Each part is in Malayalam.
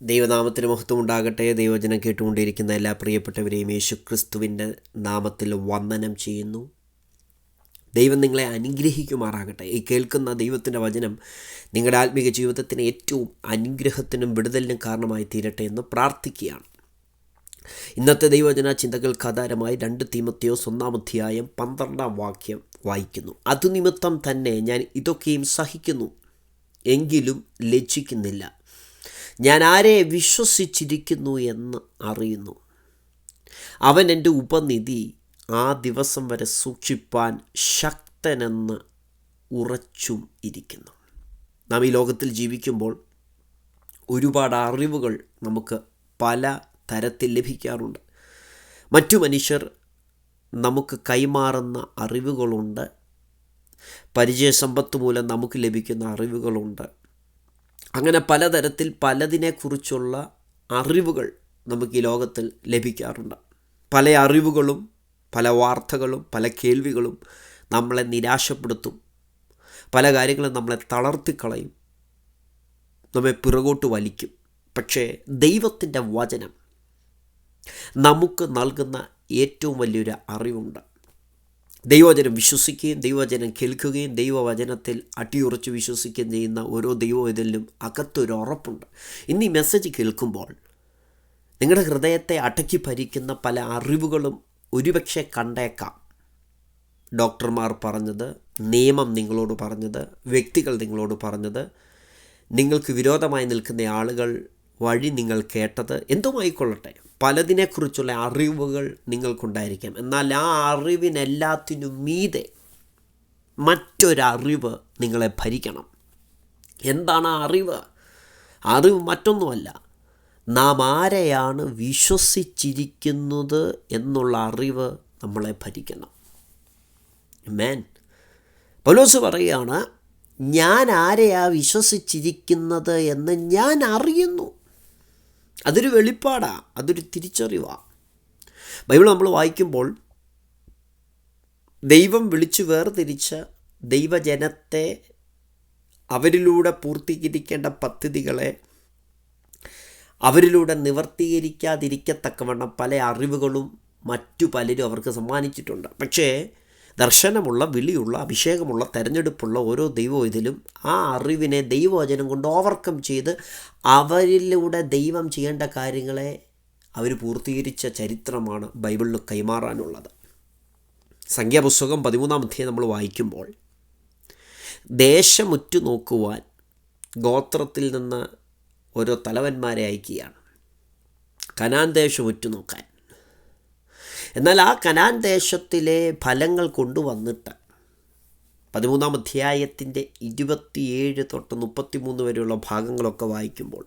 ദൈവനാമത്തിന് മഹത്വം ഉണ്ടാകട്ടെ. ദൈവവചനം കേട്ടുകൊണ്ടിരിക്കുന്ന എല്ലാ പ്രിയപ്പെട്ടവരെയും യേശുക്രിസ്തുവിൻ്റെ നാമത്തിൽ വന്ദനം ചെയ്യുന്നു. ദൈവം നിങ്ങളെ അനുഗ്രഹിക്കുമാറാകട്ടെ. ഈ കേൾക്കുന്ന ദൈവത്തിൻ്റെ വചനം നിങ്ങളുടെ ആത്മീക ജീവിതത്തിന് ഏറ്റവും അനുഗ്രഹത്തിനും വിടുതലിനും കാരണമായി തീരട്ടെ എന്ന് പ്രാർത്ഥിക്കുകയാണ്. ഇന്നത്തെ ദൈവവചന ചിന്തകൾക്ക് ആധാരമായി 2 തീമോഥെയോസ് 1-12 വായിക്കുന്നു. അതുനിമിത്തം തന്നെ ഞാൻ ഇതൊക്കെയും സഹിക്കുന്നു, എങ്കിലും ലജ്ജിക്കുന്നില്ല. ഞാൻ ആരെ വിശ്വസിച്ചിരിക്കുന്നു എന്ന് അറിയുന്നു. അവൻ എൻ്റെ ഉപനിധി ആ ദിവസം വരെ സൂക്ഷിപ്പാൻ ശക്തനെന്ന് ഉറച്ചും ഇരിക്കുന്നു. നാം ഈ ലോകത്തിൽ ജീവിക്കുമ്പോൾ ഒരുപാട് അറിവുകൾ നമുക്ക് പല തരത്തിൽ ലഭിക്കാറുണ്ട്. മറ്റു മനുഷ്യർ നമുക്ക് കൈമാറുന്ന അറിവുകളുണ്ട്. പരിചയസമ്പത്ത് മൂലം നമുക്ക് ലഭിക്കുന്ന അറിവുകളുണ്ട്. അങ്ങനെ പലതരത്തിൽ പലതിനെക്കുറിച്ചുള്ള അറിവുകൾ നമുക്ക് ഈ ലോകത്തിൽ ലഭിക്കാറുണ്ട്. പല അറിവുകളും പല വാർത്തകളും പല കേൾവികളും നമ്മളെ നിരാശപ്പെടുത്തും. പല കാര്യങ്ങളും നമ്മളെ തളർത്തിക്കളയും, നമ്മെ പിറകോട്ട് വലിക്കും. പക്ഷേ ദൈവത്തിൻ്റെ വചനം നമുക്ക് നൽകുന്ന ഏറ്റവും വലിയൊരു അറിവുണ്ട്. ദൈവവചനം വിശ്വസിക്കുകയും ദൈവവചനം കേൾക്കുകയും ദൈവവചനത്തിൽ അടിയുറച്ച് വിശ്വസിക്കുകയും ചെയ്യുന്ന ഓരോ ദൈവവചനത്തിലും അകത്തൊരു ഉറപ്പുണ്ട്. ഇന്ന് ഈ മെസ്സേജ് കേൾക്കുമ്പോൾ നിങ്ങളുടെ ഹൃദയത്തെ അടക്കി ഭരിക്കുന്ന പല അറിവുകളും ഒരുപക്ഷെ കണ്ടേക്കാം. ഡോക്ടർമാർ പറഞ്ഞത്, നിയമം നിങ്ങളോട് പറഞ്ഞത്, വ്യക്തികൾ നിങ്ങളോട് പറഞ്ഞത്, നിങ്ങൾക്ക് വിരോധമായി നിൽക്കുന്ന ആളുകൾ വഴി നിങ്ങൾ കേട്ടത്, എന്തുമായിക്കൊള്ളട്ടെ, പലതിനെക്കുറിച്ചുള്ള അറിവുകൾ നിങ്ങൾക്കുണ്ടായിരിക്കാം. എന്നാൽ ആ അറിവിനെല്ലാത്തിനും മീതെ മറ്റൊരറിവ് നിങ്ങളെ ഭരിക്കണം. എന്താണ് ആ അറിവ്? അറിവ് മറ്റൊന്നുമല്ല, നാം ആരെയാണ് വിശ്വസിച്ചിരിക്കുന്നത് എന്നുള്ള അറിവ് നമ്മളെ ഭരിക്കണം. ആമേൻ. പൗലോസ് പറയുകയാണ്, ഞാൻ ആരെയാ വിശ്വസിച്ചിരിക്കുന്നത് എന്ന് ഞാൻ അറിയുന്നു. അതൊരു വെളിപ്പാടാണ്, അതൊരു തിരിച്ചറിവാണ്. ബൈബിൾ നമ്മൾ വായിക്കുമ്പോൾ ദൈവം വിളിച്ചു വേർതിരിച്ച ദൈവജനത്തെ, അവരിലൂടെ പൂർത്തീകരിക്കേണ്ട പദ്ധതികളെ അവരിലൂടെ നിവർത്തീകരിക്കാതിരിക്കത്തക്കവണ്ണം പല അറിവുകളും മറ്റു പലരും അവർക്ക് സമ്മാനിച്ചിട്ടുണ്ട്. പക്ഷേ ദർശനമുള്ള, വിളിയുള്ള, അഭിഷേകമുള്ള, തെരഞ്ഞെടുപ്പുള്ള ഓരോ ദൈവവചനത്തിലും ആ അറിവിനെ ദൈവവചനം കൊണ്ട് ഓവർകം ചെയ്ത് അവരിലൂടെ ദൈവം ചെയ്യേണ്ട കാര്യങ്ങളെ അവർ പൂർത്തീകരിച്ച ചരിത്രമാണ് ബൈബിളിൽ കൈമാറാനുള്ളത്. സംഖ്യാപുസ്തകം 13 നമ്മൾ വായിക്കുമ്പോൾ ദേശമുറ്റു നോക്കുവാൻ ഗോത്രത്തിൽ നിന്ന് ഓരോ തലവന്മാരെ അയക്കുകയാണ്, കനാൻ ദേശം ഉറ്റുനോക്കാൻ. എന്നാൽ ആ കനാൻ ദേശത്തിലെ ഫലങ്ങൾ കൊണ്ടുവന്നിട്ട് 13 27 തൊട്ട് 33 വരെയുള്ള ഭാഗങ്ങളൊക്കെ വായിക്കുമ്പോൾ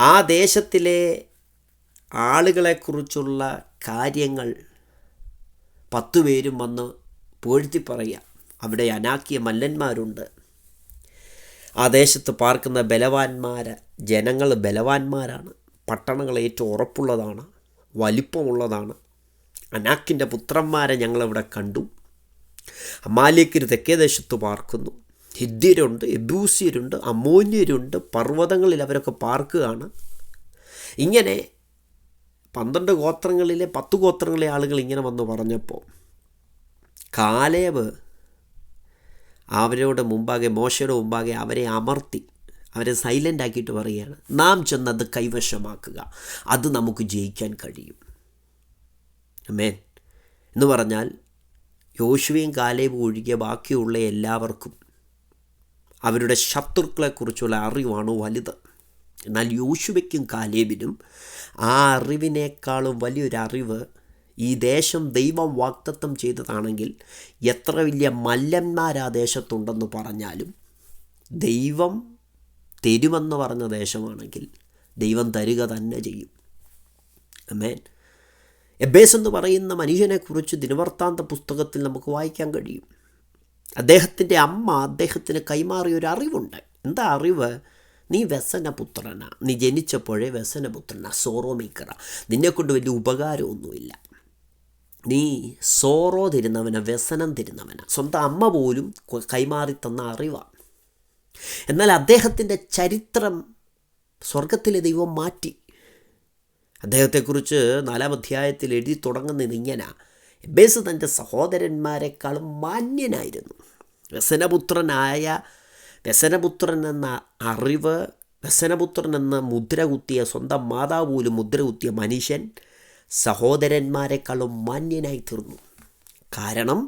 ആ ദേശത്തിലെ ആളുകളെക്കുറിച്ചുള്ള കാര്യങ്ങൾ 10 പേരും വന്ന് പുകഴ്ത്തി പറയുക. അവിടെ അനാക്കിയ മല്ലന്മാരുണ്ട്. ആ ദേശത്ത് പാർക്കുന്ന ജനങ്ങൾ ബലവാന്മാരാണ്. പട്ടണങ്ങൾ ഏറ്റവും ഉറപ്പുള്ളതാണ്, വലിപ്പമുള്ളതാണ്. അനാക്കിൻ്റെ പുത്രന്മാരെ ഞങ്ങളിവിടെ കണ്ടു. അമാലേക്കർ തെക്കേ ദേശത്ത് പാർക്കുന്നു. ഹിദ്യരുണ്ട്, എബൂസ്യരുണ്ട്, അമ്മോന്യരുണ്ട്. പർവ്വതങ്ങളിൽ അവരൊക്കെ പാർക്കുകയാണ്. ഇങ്ങനെ 12 ഗോത്രങ്ങളിലെ 10 ഗോത്രങ്ങളിലെ ആളുകൾ ഇങ്ങനെ വന്ന് പറഞ്ഞപ്പോൾ കാലേബ് അവരോട് മുമ്പാകെ, മോശയുടെ മുമ്പാകെ അവരെ അമർത്തി, അവരെ സൈലൻ്റ് ആക്കിയിട്ട് പറയുകയാണ്, നാം ചെന്നത് കൈവശമാക്കുക, അത് നമുക്ക് ജയിക്കാൻ കഴിയും. ആമേൻ. എന്ന് പറഞ്ഞാൽ യോശുവയും കാലേബും ഒഴികെ ബാക്കിയുള്ള എല്ലാവർക്കും അവരുടെ ശത്രുക്കളെക്കുറിച്ചുള്ള അറിവാണ് വലുത്. എന്നാൽ യോശുവയ്ക്കും കാലേബിനും ആ അറിവിനേക്കാളും വലിയൊരറിവ്, ഈ ദേശം ദൈവം വാഗ്ദത്തം ചെയ്തതാണെങ്കിൽ എത്ര വലിയ മല്ലന്മാരാ ദേശത്തുണ്ടെന്ന് പറഞ്ഞാലും, ദൈവം തരുമെന്ന് പറഞ്ഞ ദേശമാണെങ്കിൽ ദൈവം തരിക തന്നെ ചെയ്യും. ആമേൻ. എബേസ് എന്ന് പറയുന്ന മനുഷ്യനെക്കുറിച്ച് ദിനവൃത്താന്ത പുസ്തകത്തിൽ നമുക്ക് വായിക്കാൻ കഴിയും. അദ്ദേഹത്തിൻ്റെ അമ്മ അദ്ദേഹത്തിന് കൈമാറിയൊരു അറിവുണ്ട്. എന്താ അറിവ്? നീ വ്യസനപുത്രനാ, നീ ജനിച്ചപ്പോഴേ വ്യസനപുത്രനാ, സോറോമീക്കറ, നിന്നെക്കൊണ്ട് വലിയ ഉപകാരമൊന്നുമില്ല, നീ സോറോ തരുന്നവനാ, വ്യസനം തരുന്നവനാ. സ്വന്തം അമ്മ പോലും കൈമാറി തന്ന അറിവാണ്. എന്നാൽ അദ്ദേഹത്തിൻ്റെ ചരിത്രം സ്വർഗത്തിലെ ദൈവം മാറ്റി. അദ്ദേഹത്തെക്കുറിച്ച് 4-ാം അധ്യായത്തിൽ എഴുതി തുടങ്ങുന്നത് ഇങ്ങനെ: എബേസ് തൻ്റെ സഹോദരന്മാരെക്കാളും മാന്യനായിരുന്നു. വ്യസനപുത്രൻ എന്ന അറിവ്, വ്യസനപുത്രൻ എന്ന മുദ്ര കുത്തിയ, സ്വന്തം മാതാവ് പോലും മുദ്ര കുത്തിയ മനുഷ്യൻ സഹോദരന്മാരെക്കാളും മാന്യനായി തീർന്നു. കാരണം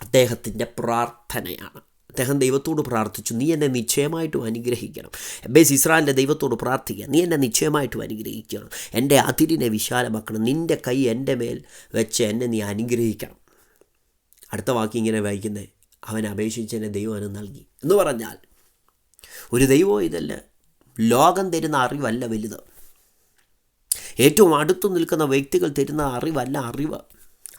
അദ്ദേഹത്തിൻ്റെ പ്രാർത്ഥനയാണ്. അദ്ദേഹം ദൈവത്തോട് പ്രാർത്ഥിച്ചു, നീ എന്നെ നിശ്ചയമായിട്ടും അനുഗ്രഹിക്കണം. എബേസ് ഇസ്രായേലിൻ്റെ ദൈവത്തോട് പ്രാർത്ഥിക്കുക, നീ എന്നെ നിശ്ചയമായിട്ടും അനുഗ്രഹിക്കണം, എൻ്റെ അതിരിനെ വിശാലമാക്കണം, നിൻ്റെ കൈ എൻ്റെ മേൽ വെച്ച് എന്നെ നീ അനുഗ്രഹിക്കണം. അടുത്ത വാക്യം ഇങ്ങനെ വായിക്കുന്നത്: അവൻ അപേക്ഷിച്ചെന്നെ ദൈവം അവന് നൽകി എന്ന് പറഞ്ഞാൽ, ഒരു ദൈവം ഇതല്ല, ലോകം തരുന്ന അറിവല്ല വലുത്, ഏറ്റവും അടുത്തു നിൽക്കുന്ന വ്യക്തികൾ തരുന്ന അറിവല്ല അറിവ്.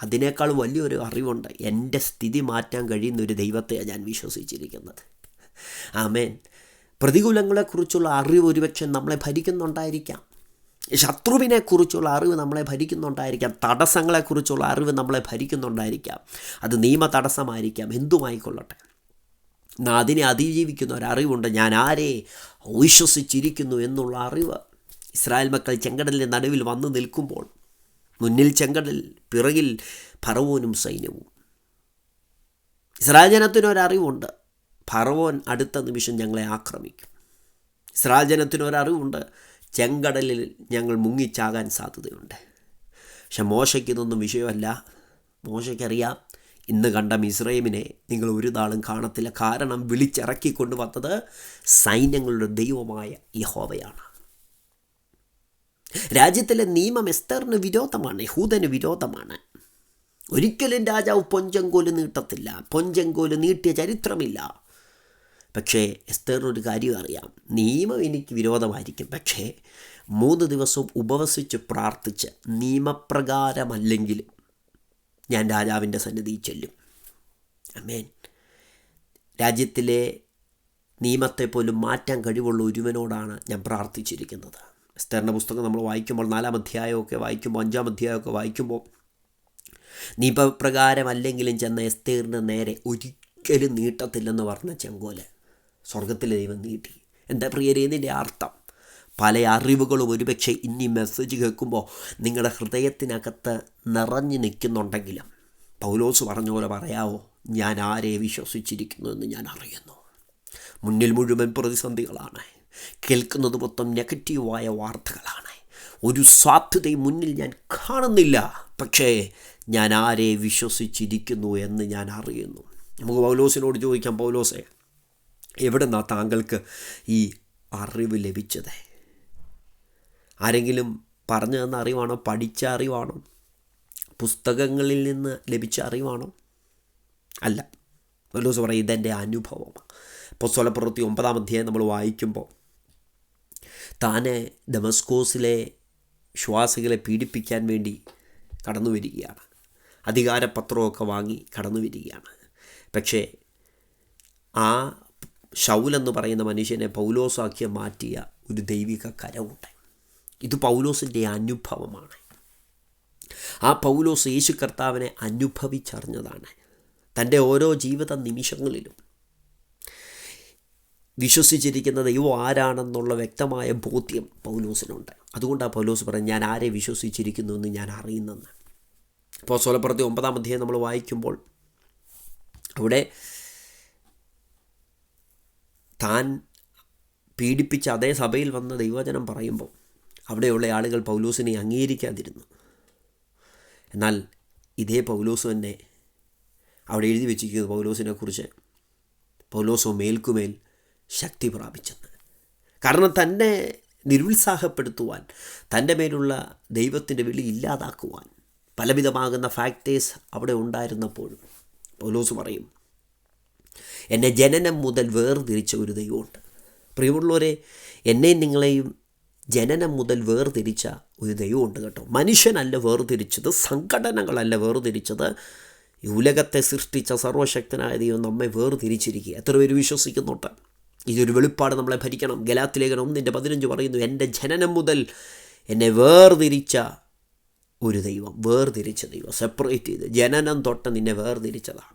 അതിനേക്കാൾ വലിയൊരു അറിവുണ്ട്. എൻ്റെ സ്ഥിതി മാറ്റാൻ കഴിയുന്ന ഒരു ദൈവത്തെയാണ് ഞാൻ വിശ്വസിച്ചിരിക്കുന്നത്. ആമേൻ. പ്രതികൂലങ്ങളെക്കുറിച്ചുള്ള അറിവ് ഒരുപക്ഷെ നമ്മളെ ഭരിക്കുന്നുണ്ടായിരിക്കാം, ശത്രുവിനെക്കുറിച്ചുള്ള അറിവ് നമ്മളെ ഭരിക്കുന്നുണ്ടായിരിക്കാം, തടസ്സങ്ങളെക്കുറിച്ചുള്ള അറിവ് നമ്മളെ ഭരിക്കുന്നുണ്ടായിരിക്കാം. അത് നിയമ തടസ്സമായിരിക്കാം, എന്തുമായിക്കൊള്ളട്ടെ. അതിനെ അതിജീവിക്കുന്ന ഒരറിവുണ്ട്. ഞാൻ ആരെ വിശ്വസിച്ചിരിക്കുന്നു എന്നുള്ള അറിവ്. ഇസ്രായേൽ മക്കൾ ചെങ്കടലിൻ്റെ നടുവിൽ വന്നു നിൽക്കുമ്പോൾ, മുന്നിൽ ചെങ്കടൽ, പിറകിൽ ഫറവോനും സൈന്യവും. ഇസ്രായേൽ ജനത്തിനൊരറിവുണ്ട്, ഫറവോൻ അടുത്ത നിമിഷം ഞങ്ങളെ ആക്രമിക്കും. ഇസ്രായേൽ ജനത്തിനൊരറിവുണ്ട്, ചെങ്കടലിൽ ഞങ്ങൾ മുങ്ങിച്ചാകാൻ സാധ്യതയുണ്ട്. പക്ഷെ മോശയ്ക്ക് ഇതൊന്നും വിഷയമല്ല. മോശയ്ക്കറിയാം, ഇന്ന് കണ്ട മിസ്രൈമിനെ നിങ്ങൾ ഒരു നാളും കാണത്തില്ല. കാരണം വിളിച്ചിറക്കിക്കൊണ്ട് വന്നത് സൈന്യങ്ങളുടെ ദൈവമായ യഹോവയാണ്. രാജ്യത്തിലെ നിയമം എസ്തറിന് വിരോധമാണ്, യഹൂദന് വിരോധമാണ്. ഒരിക്കലും രാജാവ് പൊഞ്ചങ്കോല് നീട്ടത്തില്ല, പൊഞ്ചങ്കോല് നീട്ടിയ ചരിത്രമില്ല. പക്ഷേ എസ്തറിനൊരു കാര്യം അറിയാം, നിയമം എനിക്ക് വിരോധമായിരിക്കും, പക്ഷേ 3 ദിവസം ഉപവസിച്ച് പ്രാർത്ഥിച്ച് നിയമപ്രകാരമല്ലെങ്കിലും ഞാൻ രാജാവിൻ്റെ സന്നിധിയിൽ ചെല്ലും. ആമേൻ. രാജ്യത്തിലെ നിയമത്തെ പോലും മാറ്റാൻ കഴിവുള്ള ഒരുവനോടാണ് ഞാൻ പ്രാർത്ഥിച്ചിരിക്കുന്നത്. എസ്തറിൻ്റെ പുസ്തകം നമ്മൾ വായിക്കുമ്പോൾ 4-ാം അധ്യായമൊക്കെ വായിക്കുമ്പോൾ, 5-ാം അധ്യായമൊക്കെ വായിക്കുമ്പോൾ, നിയമപ്രകാരമല്ലെങ്കിലും ചെന്ന എസ്തേറിന് നേരെ ഒരിക്കലും നീട്ടത്തില്ലെന്ന് പറഞ്ഞ ചെങ്കോല് സ്വർഗത്തിലെ ദൈവം നീട്ടി. എന്താ പ്രിയരേ ഇതിൻ്റെ അർത്ഥം? പല അറിവുകളും ഒരുപക്ഷെ ഇനി മെസ്സേജ് കേൾക്കുമ്പോൾ നിങ്ങളുടെ ഹൃദയത്തിനകത്ത് നിറഞ്ഞു നിൽക്കുന്നുണ്ടെങ്കിലും പൗലോസ് പറഞ്ഞ പോലെ പറയാവോ, ഞാൻ ആരെ വിശ്വസിച്ചിരിക്കുന്നു എന്ന് ഞാൻ അറിയുന്നു. മുന്നിൽ മുഴുവൻ പ്രതിസന്ധികളാണ്, കേൾക്കുന്നത് മൊത്തം നെഗറ്റീവായ വാർത്തകളാണ്, ഒരു സാധ്യതയും മുന്നിൽ ഞാൻ കാണുന്നില്ല. പക്ഷേ ഞാൻ ആരെ വിശ്വസിച്ചിരിക്കുന്നു എന്ന് ഞാൻ അറിയുന്നു. നമുക്ക് പൗലോസിനോട് ചോദിക്കാം, പൗലോസേ, എവിടെ നിന്നാണ് താങ്കൾക്ക് ഈ അറിവ് ലഭിച്ചത്? ആരെങ്കിലും പറഞ്ഞു തന്ന അറിവാണോ? പഠിച്ച അറിവാണോ? പുസ്തകങ്ങളിൽ നിന്ന് ലഭിച്ച അറിവാണോ? അല്ല. പൗലോസ് പറയും, ഇതെൻ്റെ അനുഭവമാണ്. അപ്പോസ്തലപ്രവൃത്തി 9-ാം അധ്യായം നമ്മൾ വായിക്കുമ്പോൾ, താനെ ദമസ്കോസിലെ വിശ്വാസികളെ പീഡിപ്പിക്കാൻ വേണ്ടി കടന്നു വരികയാണ്, അധികാരപത്രമൊക്കെ വാങ്ങി കടന്നു വരികയാണ്. പക്ഷേ ആ ശൗലെന്ന് പറയുന്ന മനുഷ്യനെ പൗലോസാക്കി മാറ്റിയ ഒരു ദൈവിക കരവുണ്ട്. ഇത് പൗലോസിൻ്റെ അനുഭവമാണ്. ആ പൗലോസ് യേശു കർത്താവിനെ അനുഭവിച്ചറിഞ്ഞതാണ്. തൻ്റെ ഓരോ ജീവിത നിമിഷങ്ങളിലും വിശ്വസിച്ചിരിക്കുന്ന ദൈവം ആരാണെന്നുള്ള വ്യക്തമായ ബോധ്യം പൗലോസിനുണ്ട്. അതുകൊണ്ടാണ് പൗലോസ് പറയും, ഞാൻ ആരെ വിശ്വസിച്ചിരിക്കുന്നു എന്ന് ഞാൻ അറിയുന്നെന്ന്. അപ്പോസ്തലപ്രവൃത്തി 9-ാം അധ്യായം നമ്മൾ വായിക്കുമ്പോൾ, അവിടെ താൻ പീഡിപ്പിച്ച അതേ സഭയിൽ വന്ന ദൈവവചനം പറയുമ്പോൾ അവിടെയുള്ള ആളുകൾ പൗലോസിനെ അംഗീകരിക്കാതിരുന്നു. എന്നാൽ ഇതേ പൗലോസ് തന്നെ അവിടെ എഴുതി വെച്ചിരിക്കുന്നത് പൗലോസിനെക്കുറിച്ച്, പൗലോസോ മേൽക്കുമേൽ ശക്തി പ്രാപിച്ചെന്ന്. കാരണം തന്നെ നിരുത്സാഹപ്പെടുത്തുവാൻ, തൻ്റെ മേലുള്ള ദൈവത്തിൻ്റെ വിളി ഇല്ലാതാക്കുവാൻ പലവിധമാകുന്ന ഫാക്ടേഴ്സ് അവിടെ ഉണ്ടായിരുന്നപ്പോഴും പൗലോസ് പറയും, എന്നെ ജനനം മുതൽ വേർതിരിച്ച ഒരു ദൈവമുണ്ട്. പ്രിയമുള്ളവരെ, എന്നെയും നിങ്ങളെയും ജനനം മുതൽ വേർതിരിച്ച ഒരു ദൈവമുണ്ട് കേട്ടോ. മനുഷ്യനല്ല വേർതിരിച്ചത്, സംഘടനകളല്ല വേർതിരിച്ചത്, ഈ ഉലകത്തെ സൃഷ്ടിച്ച സർവശക്തനായ ദൈവം നമ്മെ വേർതിരിച്ചിരിക്കുക. എത്ര പേര് വിശ്വസിക്കുന്നുണ്ട്? ഇതൊരു വെളിപ്പാട് നമ്മളെ ഭരിക്കണം. ഗലാത്യലേഖനം 1:15 പറയുന്നു, എൻ്റെ ജനനം മുതൽ എന്നെ വേർതിരിച്ച ഒരു ദൈവം, വേർതിരിച്ച ദൈവം, സെപ്പറേറ്റ് ചെയ്ത് ജനനം തൊട്ട് നിന്നെ വേർതിരിച്ചതാണ്.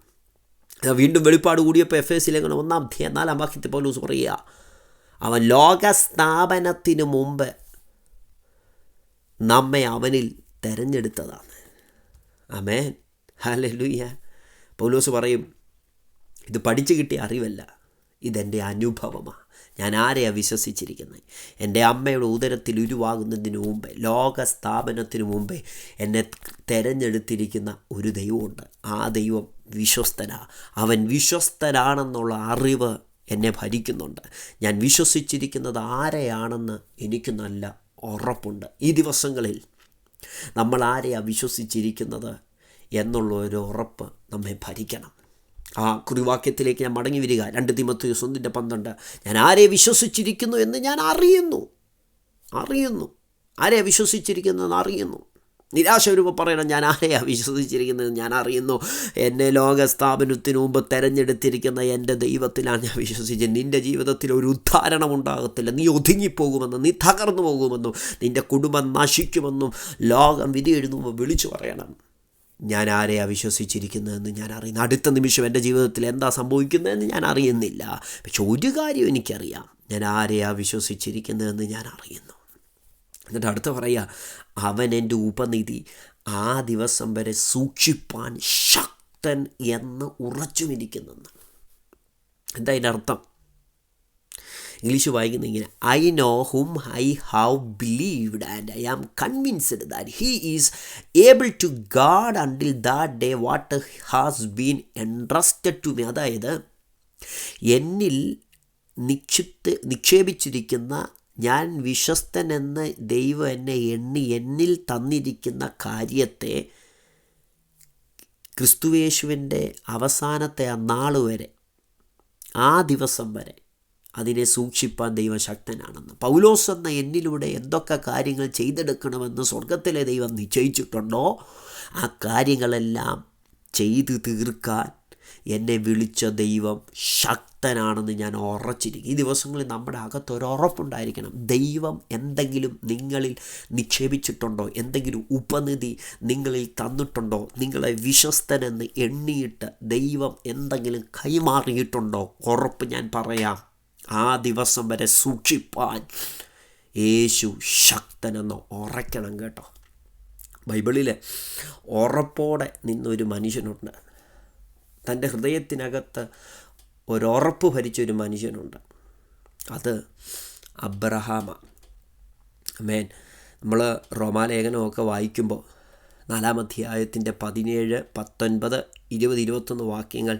വീണ്ടും വെളിപ്പാട് കൂടിയപ്പോൾ എഫേസ്യ ലേഖനം 1-ാം അധ്യായം 4-ാം വാക്യത്തിൽ പൗലോസ് പറയുക, അവൻ ലോകസ്ഥാപനത്തിനു മുമ്പ് നമ്മെ അവനിൽ തിരഞ്ഞെടുത്തതാണ്. ആമേൻ, ഹല്ലേലൂയ. പൗലോസ് പറയും, ഇത് പഠിച്ചു കിട്ടിയ അറിവല്ല, ഇതെൻ്റെ അനുഭവമാണ്. ഞാൻ ആരെയാണ് വിശ്വസിച്ചിരിക്കുന്നത്? എൻ്റെ അമ്മയുടെ ഉദരത്തിൽ ഉരുവാകുന്നതിന് മുമ്പേ, ലോക സ്ഥാപനത്തിന് മുമ്പേ എന്നെ തിരഞ്ഞെടുത്തിരിക്കുന്ന ഒരു ദൈവമുണ്ട്. ആ ദൈവം വിശ്വസ്തനാണ്. അവൻ വിശ്വസ്തനാണെന്നുള്ള അറിവ് എന്നെ ഭരിക്കുന്നുണ്ട്. ഞാൻ വിശ്വസിച്ചിരിക്കുന്നത് ആരെയാണെന്ന് എനിക്ക് നല്ല ഉറപ്പുണ്ട്. ഈ ദിവസങ്ങളിൽ നമ്മൾ ആരെയാണ് വിശ്വസിച്ചിരിക്കുന്നത് എന്നുള്ള ഒരു ഉറപ്പ് നമ്മെ ഭരിക്കണം. ആ കുറിവാക്യത്തിലേക്ക് ഞാൻ മടങ്ങി വരിക. 2 തിമോഥെയോസ് 1:12. ഞാൻ ആരെ വിശ്വസിച്ചിരിക്കുന്നു എന്ന് ഞാൻ അറിയുന്നു. ആരെയാണ് വിശ്വസിച്ചിരിക്കുന്നതെന്ന് അറിയുന്നു. നിരാശ വരുമ്പോൾ പറയണം, ഞാൻ ആരെയാണ് വിശ്വസിച്ചിരിക്കുന്നത് ഞാൻ അറിയുന്നു. എന്നെ ലോകസ്ഥാപനത്തിന് മുമ്പ് തിരഞ്ഞെടുത്തിരിക്കുന്ന എൻ്റെ ദൈവത്തിലാണ് ഞാൻ വിശ്വസിച്ചത്. നിൻ്റെ ജീവിതത്തിൽ ഒരു ഉദ്ധാരണം ഉണ്ടാകത്തില്ല. നീ ഒതുങ്ങിപ്പോകുമെന്നും നീ തകർന്നു പോകുമെന്നും നിൻ്റെ കുടുംബം നശിക്കുമെന്നും ലോകം വിധി എഴുതുമ്പോൾ വിളിച്ചു പറയണം, ഞാൻ ആരെയാണ് വിശ്വസിച്ചിരിക്കുന്നതെന്ന് ഞാൻ അറിയുന്നു. അടുത്ത നിമിഷം എൻ്റെ ജീവിതത്തിൽ എന്താ സംഭവിക്കുന്നതെന്ന് ഞാൻ അറിയുന്നില്ല. പക്ഷെ ഒരു കാര്യം എനിക്കറിയാം, ഞാൻ ആരെയാണ് വിശ്വസിച്ചിരിക്കുന്നതെന്ന് ഞാൻ അറിയുന്നു. എന്നിട്ട് അടുത്ത് പറയുക, അവൻ എൻ്റെ ഉപനിധി ആ ദിവസം വരെ സൂക്ഷിപ്പാൻ ശക്തൻ എന്ന് ഉറച്ചുമിരിക്കുന്നെന്ന്. എന്താ അതിൻ്റെ അർത്ഥം? ഇംഗ്ലീഷ് വായിക്കുന്ന ഇങ്ങനെ, I know hmm I have believed and I am convinced that he is able to guard until that day what has been entrusted to me. അതായത് എന്നിൽ നിക്ഷേപിച്ചിരിക്കുന്ന, ഞാൻ വിശ്വസ്തനെന്ന് ദൈവം എന്നെ എണ്ണി എന്നിൽ തന്നിരിക്കുന്ന കാര്യത്തെ ക്രിസ്തുയേശുവിൻ്റെ അവസാനത്തെ ആ നാൾ വരെ, ആ ദിവസം വരെ അതിനെ സൂക്ഷിപ്പാൻ ദൈവം ശക്തനാണെന്ന്. പൗലോസ് എന്ന എന്നിലൂടെ എന്തൊക്കെ കാര്യങ്ങൾ ചെയ്തെടുക്കണമെന്ന് സ്വർഗത്തിലെ ദൈവം നിശ്ചയിച്ചിട്ടുണ്ടോ ആ കാര്യങ്ങളെല്ലാം ചെയ്തു തീർക്കാൻ എന്നെ വിളിച്ച ദൈവം ശക്തനാണെന്ന് ഞാൻ ഉറച്ചിരിക്കും. ഈ ദിവസങ്ങളിൽ നമ്മുടെ അകത്തൊരുറപ്പുണ്ടായിരിക്കണം. ദൈവം എന്തെങ്കിലും നിങ്ങളിൽ നിക്ഷേപിച്ചിട്ടുണ്ടോ? എന്തെങ്കിലും ഉപനിധി നിങ്ങളിൽ തന്നിട്ടുണ്ടോ? നിങ്ങളെ വിശ്വസ്തനെന്ന് എണ്ണിയിട്ട് ദൈവം എന്തെങ്കിലും കൈമാറിയിട്ടുണ്ടോ? ഉറപ്പ് ഞാൻ പറയാം, ആ ദിവസം വരെ സൂക്ഷിപ്പാൻ യേശു ശക്തനെന്ന് ഉറയ്ക്കണം കേട്ടോ. ബൈബിളിൽ ഉറപ്പോടെ നിന്നൊരു മനുഷ്യനുണ്ട്. തൻ്റെ ഹൃദയത്തിനകത്ത് ഒരുറപ്പ് ഭരിച്ചൊരു മനുഷ്യനുണ്ട്. അത് അബ്രഹാമാണ്. ആമേൻ. നമ്മൾ റോമാലേഖനമൊക്കെ വായിക്കുമ്പോൾ 4-ാം അധ്യായത്തിൻ്റെ 17, 19, 20, 21 വാക്യങ്ങൾ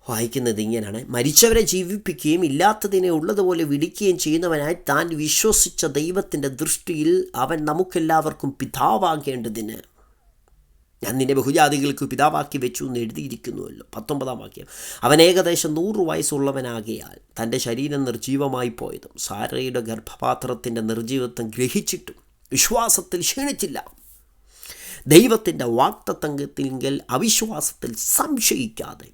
വായിക്കുന്നത് ഇങ്ങനെയാണ്: മരിച്ചവരെ ജീവിപ്പിക്കുകയും ഇല്ലാത്തതിനെ ഉള്ളതുപോലെ വിളിക്കുകയും ചെയ്യുന്നവനായി താൻ വിശ്വസിച്ച ദൈവത്തിൻ്റെ ദൃഷ്ടിയിൽ അവൻ നമുക്കെല്ലാവർക്കും പിതാവാകേണ്ടതിന് ഞാൻ നിന്നെ ബഹുജാതികൾക്ക് പിതാവാക്കി വെച്ചു എന്ന് എഴുതിയിരിക്കുന്നുവല്ലോ. 19-ാം വാക്യം. അവൻ ഏകദേശം 100 വയസ്സുള്ളവനാകിയാൽ തൻ്റെ ശരീരം നിർജീവമായി പോയതും സാരയുടെ ഗർഭപാത്രത്തിൻ്റെ നിർജീവത്വം ഗ്രഹിച്ചിട്ടും വിശ്വാസത്തിൽ ക്ഷീണിച്ചില്ല. ദൈവത്തിൻ്റെ വാഗ്ദത്തത്തിങ്കൽ അവിശ്വാസത്തിൽ സംശയിക്കാതെ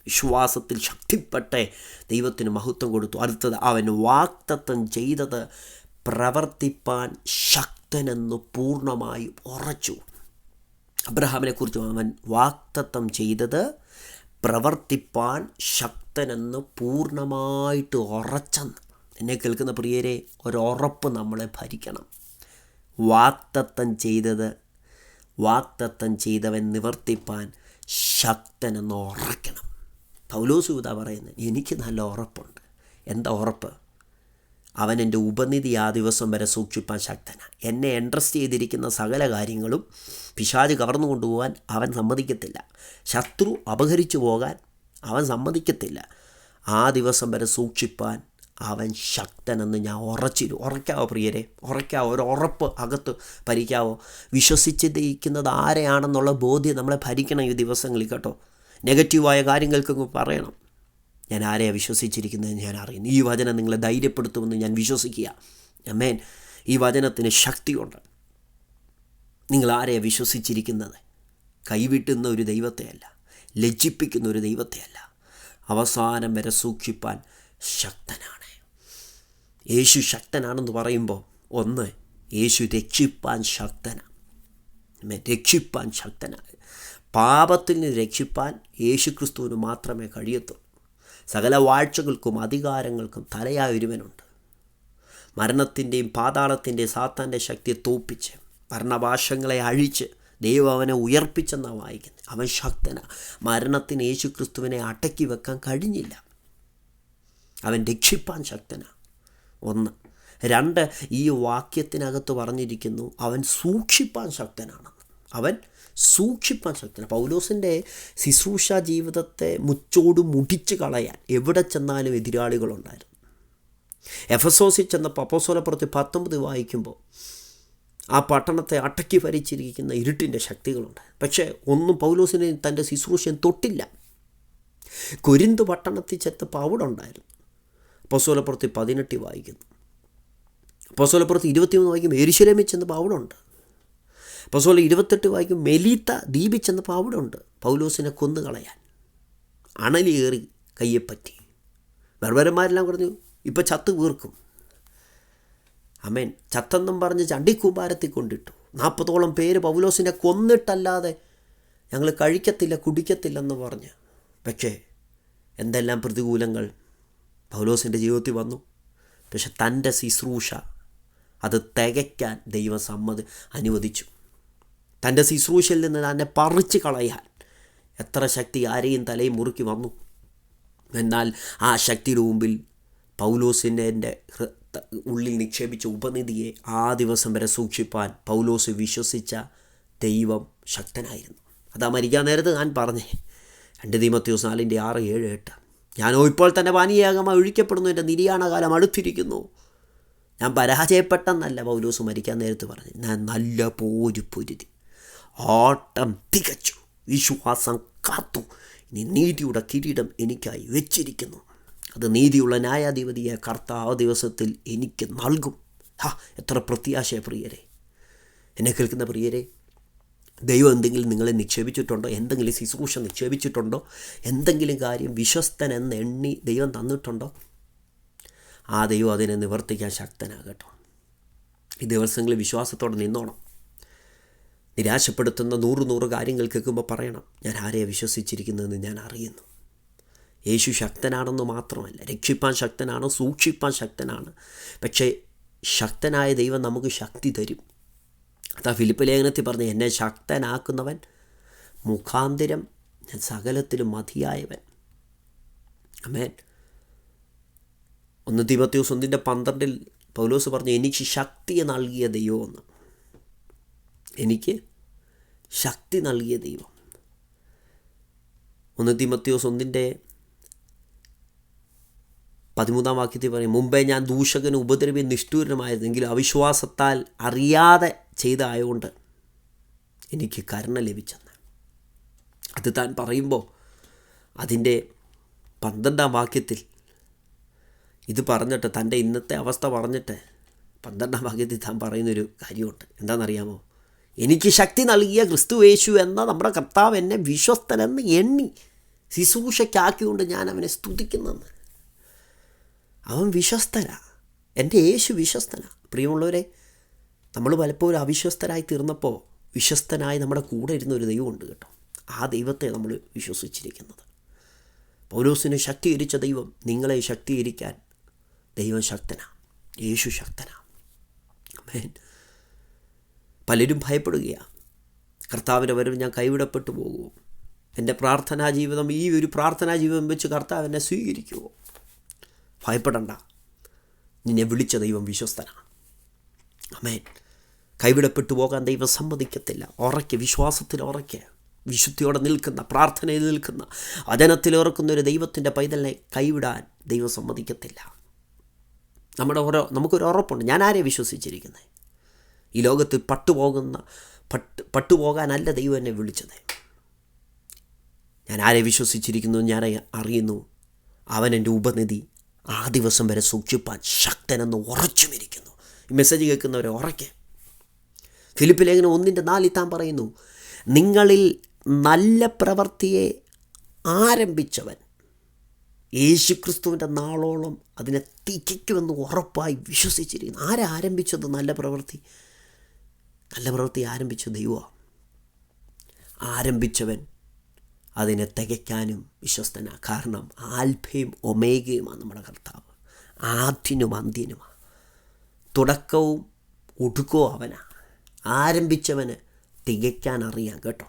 വിശ്വാസത്തിൽ ശക്തിപ്പെട്ടെ ദൈവത്തിന് മഹത്വം കൊടുത്തു. അടുത്തത്, അവൻ വാഗ്ദത്തം ചെയ്തത് പ്രവർത്തിപ്പാൻ ശക്തനെന്ന് പൂർണ്ണമായി ഉറച്ചു. അബ്രഹാമിനെ കുറിച്ച് അവൻ വാഗ്ദത്തം ചെയ്തത് പ്രവർത്തിപ്പാൻ ശക്തനെന്ന് പൂർണ്ണമായിട്ട് ഉറച്ചെന്ന്. എന്നെ കേൾക്കുന്ന പ്രിയരെ, ഒരുറപ്പ് നമ്മളെ ഭരിക്കണം. വാഗ്ദത്തം ചെയ്തവൻ നിവർത്തിപ്പാൻ ശക്തനെന്ന് ഉറക്കണം. പൗലോസ് ഇതാ പറയുന്നത്, എനിക്ക് നല്ല ഉറപ്പുണ്ട്. എന്താ ഉറപ്പ്? അവൻ എൻ്റെ ഉപനിധി ആ ദിവസം വരെ സൂക്ഷിപ്പാൻ ശക്തനാണ്. എന്നെ എൻട്രസ്റ്റ് ചെയ്തിരിക്കുന്ന സകല കാര്യങ്ങളും പിശാച് കവർന്നു കൊണ്ടുപോകാൻ അവൻ സമ്മതിക്കത്തില്ല. ശത്രു അപഹരിച്ചു പോകാൻ അവൻ സമ്മതിക്കത്തില്ല. ആ ദിവസം വരെ സൂക്ഷിപ്പാൻ അവൻ ശക്തനെന്ന് ഞാൻ ഉറയ്ക്കാവോ പ്രിയരെ? ഉറയ്ക്കാവോ? ഒരു ഉറപ്പ് അകത്ത് ഭരിക്കാവോ? വിശ്വസിച്ചിരിക്കുന്നത് ആരെയാണെന്നുള്ള ബോധ്യം നമ്മളെ ഭരിക്കണം ഈ ദിവസങ്ങളിൽ കേട്ടോ. നെഗറ്റീവായ കാര്യങ്ങൾക്കൊക്കെ പറയണം, ഞാൻ ആരെയാണ് വിശ്വസിച്ചിരിക്കുന്നതെന്ന് ഞാൻ അറിയുന്നു. ഈ വചനം നിങ്ങളെ ധൈര്യപ്പെടുത്തുമെന്ന് ഞാൻ വിശ്വസിക്കുക. ആമേൻ. ഈ വചനത്തിന് ശക്തിയുണ്ട്. നിങ്ങൾ ആരെയാണ് വിശ്വസിച്ചിരിക്കുന്നത്? കൈവിട്ടുന്ന ഒരു ദൈവത്തെയല്ല, ലജ്ജിപ്പിക്കുന്ന ഒരു ദൈവത്തെയല്ല, അവസാനം വരെ സൂക്ഷിപ്പാൻ ശക്തനാണ്. യേശു ശക്തനാണെന്ന് പറയുമ്പോൾ ഒന്ന്, യേശു രക്ഷിപ്പാൻ ശക്തനാണ്. രക്ഷിപ്പാൻ ശക്തനാണ്. പാപത്തിൽ നിന്ന് രക്ഷിപ്പാൻ യേശു ക്രിസ്തുവിന് മാത്രമേ കഴിയത്തുള്ളൂ. സകല വാഴ്ചകൾക്കും അധികാരങ്ങൾക്കും തലയായ ഒരുവനുണ്ട്. മരണത്തിൻ്റെയും പാതാളത്തിൻ്റെയും സാത്താൻ്റെ ശക്തിയെ തോൽപ്പിച്ച് മരണഭാഷങ്ങളെ അഴിച്ച് ദൈവം അവനെ ഉയർപ്പിച്ചെന്നാണ് വായിക്കുന്നത്. അവൻ ശക്തനാണ്. മരണത്തിന് യേശുക്രിസ്തുവിനെ അടക്കി വെക്കാൻ കഴിഞ്ഞില്ല. അവൻ രക്ഷിപ്പാൻ ശക്തനാണ്. 1. 2, ഈ വാക്യത്തിനകത്ത് പറഞ്ഞിരിക്കുന്നു അവൻ സൂക്ഷിപ്പാൻ ശക്തനാണെന്ന്. അവൻ സൂക്ഷിപ്പാൻ ശക്തനാണ്. പൗലോസിൻ്റെ ശുശ്രൂഷ ജീവിതത്തെ മുച്ചോട് മുടിച്ച് കളയാൻ എവിടെ ചെന്നാലും എതിരാളികളുണ്ടായിരുന്നു. എഫെസോസിൽ ചെന്നപ്പോൾ അപ്പോസ്തലപ്രവൃത്തി 19 വായിക്കുമ്പോൾ ആ പട്ടണത്തെ അടക്കി ഭരിച്ചിരിക്കുന്ന ഇരുട്ടിൻ്റെ ശക്തികളുണ്ട്. പക്ഷേ ഒന്നും പൗലോസിനെ തൻ്റെ ശുശ്രൂഷയും തൊട്ടില്ല. കൊരിന്ത് പട്ടണത്തിൽ ചെന്നപ്പോൾ അവിടെ ഉണ്ടായിരുന്നു. അപ്പോസ്തലപ്രവൃത്തി 18 വായിക്കുന്നു. അപ്പോസ്തലപ്രവൃത്തി 21 വായിക്കും യെരൂശലേമിൽ ചെന്നപ്പോൾ അവിടെ ഉണ്ട്. അപ്പോസ്തലൻ 28 വായിക്കും മെലീത്ത ദ്വീപിൽ ചെന്നപ്പോൾ അവിടെ ഉണ്ട്. പൗലോസിനെ കൊന്നുകളയാൻ അണലിയേറി കയ്യെപ്പറ്റി. ബർബരന്മാരെല്ലാം പറഞ്ഞു ഇപ്പം ചത്ത് വീർക്കും. അമേൻ. ചത്തെന്നും പറഞ്ഞ് ചണ്ടിക്കൂമ്പാരത്തിൽ കൊണ്ടിട്ടു. 40ഓളം പേര് പൗലോസിനെ കൊന്നിട്ടല്ലാതെ ഞങ്ങൾ കഴിക്കത്തില്ല കുടിക്കത്തില്ലെന്ന് പറഞ്ഞ്. പക്ഷേ എന്തെല്ലാം പ്രതികൂലങ്ങൾ പൗലോസിൻ്റെ ജീവിതത്തിൽ വന്നു. പക്ഷെ തൻ്റെ ശുശ്രൂഷ അത് തികയ്ക്കാൻ ദൈവം അനുവദിച്ചു. തൻ്റെ ശുശ്രൂഷയിൽ നിന്ന് തന്നെ പറിച്ച് കളയാൻ എത്ര ശക്തി ആരെയും തലയും മുറുക്കി വന്നു. എന്നാൽ ആ ശക്തിയുടെ മുമ്പിൽ പൗലോസിൻ്റെ ഉള്ളിൽ നിക്ഷേപിച്ച ഉപനിധിയെ ആ ദിവസം വരെ സൂക്ഷിപ്പാൻ പൗലോസ് വിശ്വസിച്ച ദൈവം ശക്തനായിരുന്നു. അതാ മരിക്കാൻ നേരത്ത് ഞാൻ പറഞ്ഞേ 2 തീമോഥെയോസ് 4:6, 7, 8 ഞാനോ ഇപ്പോൾ തന്നെ പാനീയാഗമായി ഒഴിക്കപ്പെടുന്നു, എൻ്റെ നിര്യാണകാലം അടുത്തിരിക്കുന്നു. ഞാൻ പരാജയപ്പെട്ടെന്നല്ല പൗലോസ് മരിക്കാൻ നേരത്ത് പറഞ്ഞു. ഞാൻ നല്ല പോര് പൊരുതി, ഓട്ടം തികച്ചു, വിശ്വാസം കാത്തു. ഇനി നീതിയുടെ കിരീടം എനിക്കായി വെച്ചിരിക്കുന്നു. അത് നീതിയുള്ള ന്യായാധിപതിയെ കർത്താവ് ദിവസത്തിൽ എനിക്ക് നൽകും. എത്ര പ്രത്യാശയ പ്രിയരെ, എന്നെ കേൾക്കുന്ന പ്രിയരെ. ദൈവം എന്തെങ്കിലും നിങ്ങളെ നിക്ഷേപിച്ചിട്ടുണ്ടോ? എന്തെങ്കിലും ശുശ്രൂഷ നിക്ഷേപിച്ചിട്ടുണ്ടോ? എന്തെങ്കിലും കാര്യം വിശ്വസ്തനെന്ന് എണ്ണി ദൈവം തന്നിട്ടുണ്ടോ? ആ ദൈവം അതിനെ നിവർത്തിക്കാൻ ശക്തനാകട്ടോ. ഈ ദിവസങ്ങളിൽ വിശ്വാസത്തോടെ നിന്നോണം. നിരാശപ്പെടുത്തുന്ന 100 കാര്യങ്ങൾ കേൾക്കുമ്പോൾ പറയണം, ഞാൻ ആരെയാണ് വിശ്വസിച്ചിരിക്കുന്നതെന്ന് ഞാൻ അറിയുന്നു. യേശു ശക്തനാണെന്ന് മാത്രമല്ല, രക്ഷിപ്പാൻ ശക്തനാണ്, സൂക്ഷിപ്പാൻ ശക്തനാണ്. പക്ഷേ ശക്തനായ ദൈവം നമുക്ക് ശക്തി തരും. അതാ ഫിലിപ്പ് ലേഖനത്തിൽ പറഞ്ഞ്, എന്നെ ശക്തനാക്കുന്നവൻ മുഖാന്തിരം ഞാൻ സകലത്തിലും മതിയായവൻ. ആമേൻ. 1 തീമോഥെയോസ് 1:12 പൗലോസ് പറഞ്ഞു, എനിക്ക് ശക്തി നൽകിയ ദൈവമെന്ന്. എനിക്ക് ശക്തി നൽകിയ ദൈവം. 1 തീമോഥെയോസ് 1:13 വാക്യത്തിൽ പറയും, മുമ്പേ ഞാൻ ദൂഷകനും ഉപദ്രവിയും നിഷ്ഠൂരനുമായിരുന്നെങ്കിലും അവിശ്വാസത്താൽ അറിയാതെ ചെയ്തതായതുകൊണ്ട് എനിക്ക് കരുണ ലഭിച്ചെന്ന്. അത് താൻ പറയുമ്പോൾ അതിൻ്റെ 12 വാക്യത്തിൽ ഇത് പറഞ്ഞിട്ട്, തൻ്റെ ഇന്നത്തെ അവസ്ഥ പറഞ്ഞിട്ട് 12 വാക്യത്തിൽ താൻ പറയുന്നൊരു കാര്യമുണ്ട്. എന്താണെന്നറിയാമോ? എനിക്ക് ശക്തി നൽകിയ ക്രിസ്തു യേശു എന്ന നമ്മുടെ കർത്താവ് എന്നെ വിശ്വസ്തനെന്ന് എണ്ണി ശുശ്രൂഷയ്ക്കാക്കിക്കൊണ്ട് ഞാൻ അവനെ സ്തുതിക്കുന്നെന്ന്. അവൻ വിശ്വസ്തനാ. എൻ്റെ യേശു വിശ്വസ്തനാ. പ്രിയമുള്ളവരെ, നമ്മൾ പലപ്പോഴും അവിശ്വസ്തരായി തീർന്നപ്പോൾ വിശ്വസ്തനായി നമ്മുടെ കൂടെ ഇരുന്നൊരു ദൈവമുണ്ട് കേട്ടോ. ആ ദൈവത്തെ നമ്മൾ വിശ്വസിച്ചിരിക്കുന്നത്. പൗലോസിനെ ശക്തീകരിച്ച ദൈവം നിങ്ങളെ ശക്തീകരിക്കാൻ ദൈവം ശക്തനാ. യേശു ശക്തനാ. ആമേൻ. പലരും ഭയപ്പെടുകയാണ്, കർത്താവിൻ്റെ വരവ് ഞാൻ കൈവിടപ്പെട്ടു പോകുമോ? എൻ്റെ പ്രാർത്ഥനാ ജീവിതം, ഈ ഒരു പ്രാർത്ഥനാ ജീവിതം വെച്ച് കർത്താവ് എന്നെ സ്വീകരിക്കുമോ? ഭയപ്പെടണ്ട. നിന്നെ വിളിച്ച ദൈവം വിശ്വസ്തനാണ്. ആമേൻ. കൈവിടപ്പെട്ടു പോകാൻ ദൈവം സമ്മതിക്കത്തില്ല. ഉറക്കെ, വിശ്വാസത്തിൽ ഉറക്കെ, വിശുദ്ധിയോടെ നിൽക്കുന്ന, പ്രാർത്ഥനയിൽ നിൽക്കുന്ന, വചനത്തിലിറക്കുന്ന ഒരു ദൈവത്തിൻ്റെ പൈതലിനെ കൈവിടാൻ ദൈവം സമ്മതിക്കത്തില്ല. നമുക്കൊരു ഉറപ്പുണ്ട്. ഞാൻ ആരെ വിശ്വസിച്ചിരിക്കുന്നത്? ഈ ലോകത്തിൽ പട്ടുപോകാനല്ല ദൈവം എന്നെ വിളിച്ചത്. ഞാൻ ആരെ വിശ്വസിച്ചിരിക്കുന്നു ഞാൻ അറിയുന്നു. അവൻ എൻ്റെ ഉപനിധി ആ ദിവസം വരെ സൂക്ഷിപ്പാൻ ശക്തനെന്ന് ഉറച്ചുമിരിക്കുന്നു. ഈ മെസ്സേജ് കേൾക്കുന്നവരെ ഉറക്കെ. ഫിലിപ്പ് ലേഖനം 1:4 താൻ പറയുന്നു, നിങ്ങളിൽ നല്ല പ്രവൃത്തിയെ ആരംഭിച്ചവൻ യേശുക്രിസ്തുവിൻ്റെ നാളോളം അതിനെ തികയ്ക്കുമെന്ന് ഉറപ്പായി വിശ്വസിച്ചിരിക്കുന്നു. ആരംഭിച്ചത് നല്ല പ്രവൃത്തി? നല്ല പ്രവൃത്തി ആരംഭിച്ച ദൈവമാണ്. ആരംഭിച്ചവൻ അതിനെ തികയ്ക്കാനും വിശ്വസ്തനാണ്. കാരണം ആൽഫയും ഒമേഗയുമാണ് നമ്മുടെ കർത്താവ്. ആദ്യനും അന്ത്യനുമാണ്. തുടക്കവും ഒടുക്കവും അവനാണ്. ആരംഭിച്ചവന് തികയ്ക്കാൻ അറിയാം കേട്ടോ.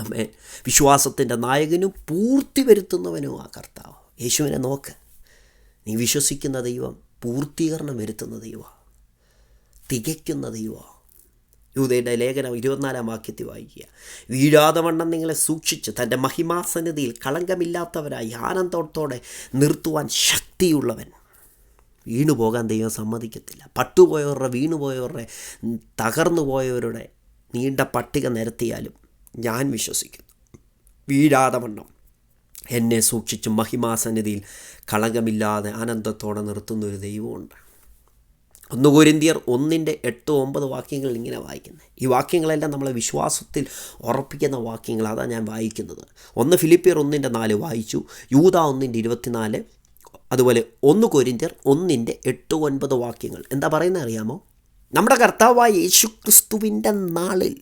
ആമേൻ. വിശ്വാസത്തിൻ്റെ നായകനും പൂർത്തി വരുത്തുന്നവനും ആ കർത്താവ്. യേശുവിനെ നോക്ക്. നീ വിശ്വസിക്കുന്ന ദൈവം പൂർത്തീകരണം വരുത്തുന്ന ദൈവമാണ്, തികയ്ക്കുന്ന ദൈവമാണ്. യൂദയുടെ ലേഖനം 24 വാക്യത്തിൽ വായിക്കുക. വീഴാതെ വണ്ണം നിങ്ങളെ സൂക്ഷിച്ച് തൻ്റെ മഹിമാസന്നിധിയിൽ കളങ്കമില്ലാത്തവരായി ആനന്ദത്തോടെ നിർത്തുവാൻ ശക്തിയുള്ളവൻ. വീണുപോകാൻ ദൈവം സമ്മതിക്കത്തില്ല. പട്ടുപോയവരുടെ, വീണുപോയവരുടെ, തകർന്നു പോയവരുടെ നീണ്ട പട്ടിക നിരത്തിയാലും ഞാൻ വിശ്വസിക്കുന്നു, വീഴാതെ വണ്ണം എന്നെ സൂക്ഷിച്ച് മഹിമാസന്നിധിയിൽ കളങ്കമില്ലാതെ ആനന്ദത്തോടെ നിർത്തുന്നൊരു ദൈവമുണ്ട്. 1 കൊരിന്ത്യർ 1:8-9 വാക്യങ്ങൾ ഇങ്ങനെ വായിക്കുന്നത്. ഈ വാക്യങ്ങളെല്ലാം നമ്മളെ വിശ്വാസത്തിൽ ഉറപ്പിക്കുന്ന വാക്യങ്ങൾ. അതാണ് ഞാൻ വായിക്കുന്നത്. 1 ഫിലിപ്പിയർ 1:4 വായിച്ചു, യൂദ 1:24, അതുപോലെ 1 കൊരിന്ത്യർ 1:8-9 വാക്യങ്ങൾ. എന്താ പറയുന്നത് അറിയാമോ? നമ്മുടെ കർത്താവായ യേശു ക്രിസ്തുവിൻ്റെ നാളിൽ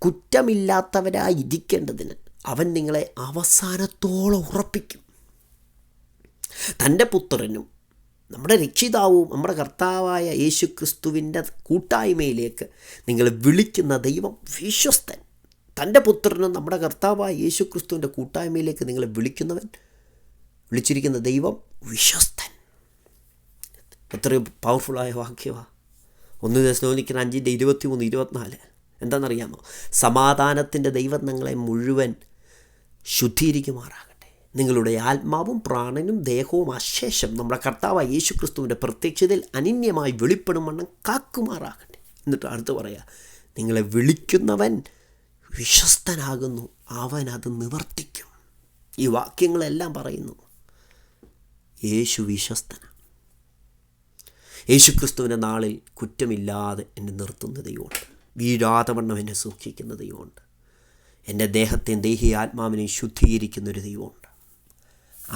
കുറ്റമില്ലാത്തവരായിരിക്കേണ്ടതിന് അവൻ നിങ്ങളെ അവസാനത്തോളം ഉറപ്പിക്കും. തൻ്റെ പുത്രനും നമ്മുടെ രക്ഷിതാവും നമ്മുടെ കർത്താവായ യേശു ക്രിസ്തുവിൻ്റെ കൂട്ടായ്മയിലേക്ക് നിങ്ങൾ വിളിക്കുന്ന ദൈവം വിശ്വസ്തൻ. തൻ്റെ പുത്രനും നമ്മുടെ കർത്താവായ യേശു ക്രിസ്തുവിൻ്റെ കൂട്ടായ്മയിലേക്ക് നിങ്ങളെ വിളിച്ചിരിക്കുന്ന ദൈവം വിശ്വസ്തൻ. എത്രയും പവർഫുള്ളായ വാക്യമാണ്. 1 തെസ്സലോനിക്കർ 5:23-24. എന്താണെന്നറിയാമോ? സമാധാനത്തിൻ്റെ ദൈവം നിങ്ങളെ മുഴുവൻ ശുദ്ധീകരിക്കുമാറാകട്ടെ. നിങ്ങളുടെ ആത്മാവും പ്രാണനും ദേഹവും അശേഷം നമ്മുടെ കർത്താവായ യേശു ക്രിസ്തുവിൻ്റെ പ്രത്യക്ഷതയിൽ അനന്യമായി വെളിപ്പെടും വണ്ണം കാക്കുമാറാകട്ടെ. എന്നിട്ട് അടുത്ത് പറയാം, നിങ്ങളെ വിളിക്കുന്നവൻ വിശ്വസ്തനാകുന്നു, അവൻ അത് നിവർത്തിക്കും. ഈ വാക്യങ്ങളെല്ലാം പറയുന്നു യേശു വിശ്വസ്തനാണ്. യേശു ക്രിസ്തുവിൻ്റെ നാളിൽ കുറ്റമില്ലാതെ എന്നെ നിർത്തുന്ന ദൈവമുണ്ട്. വീഴാതെ വണ്ണം എന്നെ സൂക്ഷിക്കുന്ന ദൈവമുണ്ട്. എൻ്റെ ദേഹത്തെയും ദേഹി ആത്മാവിനെയും ശുദ്ധീകരിക്കുന്നൊരു ദൈവമുണ്ട്.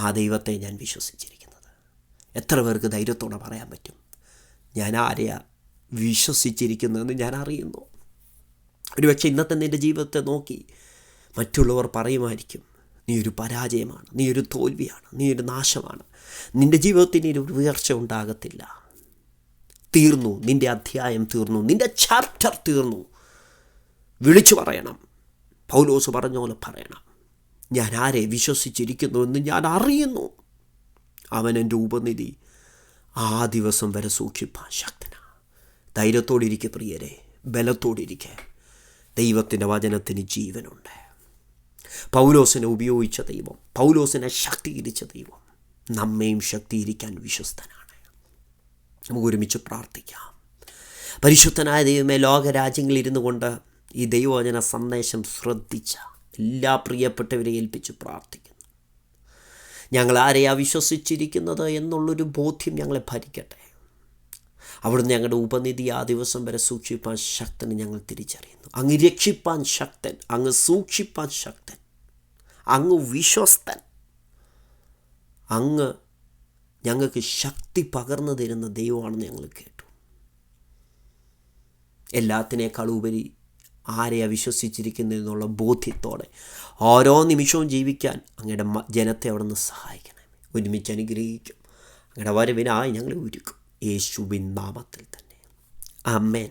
ആ ദൈവത്തെ ഞാൻ വിശ്വസിച്ചിരിക്കുന്നത്. എത്ര പേർക്ക് ധൈര്യത്തോടെ പറയാൻ പറ്റും, ഞാൻ ആരെയാ വിശ്വസിച്ചിരിക്കുന്നതെന്ന് ഞാൻ അറിയുന്നു? ഒരുപക്ഷെ ഇന്നത്തെ നിൻ്റെ ജീവിതത്തെ നോക്കി മറ്റുള്ളവർ പറയുമായിരിക്കും, നീ ഒരു പരാജയമാണ്, നീ ഒരു തോൽവിയാണ്, നീ ഒരു നാശമാണ്, നിൻ്റെ ജീവിതത്തിന് ഒരു ഉയർച്ച ഉണ്ടാകത്തില്ല, തീർന്നു, നിൻ്റെ അധ്യായം തീർന്നു, നിൻ്റെ ചാപ്റ്റർ തീർന്നു. വിളിച്ചു പറയണം. പൗലോസ് പറഞ്ഞ പോലെ പറയണം, ഞാൻ ആരെ വിശ്വസിച്ചിരിക്കുന്നു എന്ന് ഞാൻ അറിയുന്നു, അവൻ എൻ്റെ ഉപനിധി ആ ദിവസം വരെ സൂക്ഷിപ്പാൻ ശക്തനാണ്. ധൈര്യത്തോടിരിക്കെ പ്രിയരെ, ബലത്തോടിരിക്കെ. ദൈവത്തിൻ്റെ വചനത്തിന് ജീവനുണ്ട്. പൗലോസിനെ ഉപയോഗിച്ച ദൈവം, പൗലോസിനെ ശക്തീകരിച്ച ദൈവം നമ്മയും ശക്തീകരിക്കാൻ വിശ്വസ്തനാണ്. നമുക്ക് ഒരുമിച്ച് പ്രാർത്ഥിക്കാം. പരിശുദ്ധനായ ദൈവമേ, ലോകരാജ്യങ്ങളിലിരുന്നു കൊണ്ട് ഈ ദൈവവചന സന്ദേശം ശ്രദ്ധിച്ച എല്ലാ പ്രിയപ്പെട്ടവരെ ഏൽപ്പിച്ച് പ്രാർത്ഥിക്കുന്നു. ഞങ്ങൾ ആരെയാ വിശ്വസിച്ചിരിക്കുന്നത് എന്നുള്ളൊരു ബോധ്യം ഞങ്ങളെ ഭരിക്കട്ടെ. അവിടുന്ന് ഞങ്ങളുടെ ഉപനിധി ആ ദിവസം വരെ സൂക്ഷിപ്പാൻ ശക്തന് ഞങ്ങൾ തിരിച്ചറിയുന്നു. അങ്ങ് രക്ഷിപ്പാൻ ശക്തൻ, അങ്ങ് സൂക്ഷിപ്പാൻ ശക്തൻ, അങ്ങ് വിശ്വസ്തൻ, അങ്ങ് ഞങ്ങൾക്ക് ശക്തി പകർന്നു തരുന്ന ദൈവമാണെന്ന് ഞങ്ങൾ കേട്ടു. എല്ലാത്തിനേക്കാൾ ഉപരി ആരെയാ വിശ്വസിച്ചിരിക്കുന്നതെന്നുള്ള ബോധ്യത്തോടെ ഓരോ നിമിഷവും ജീവിക്കാൻ അങ്ങയുടെ ജനത്തെ അവിടെ നിന്ന് സഹായിക്കണമേ. ഒരുമിച്ച് അനുഗ്രഹിക്കും. അങ്ങയുടെ വരവിനായി ഞങ്ങളെ ഒരുക്കും. യേശുവിൻ നാമത്തിൽ തന്നെ. ആമേൻ.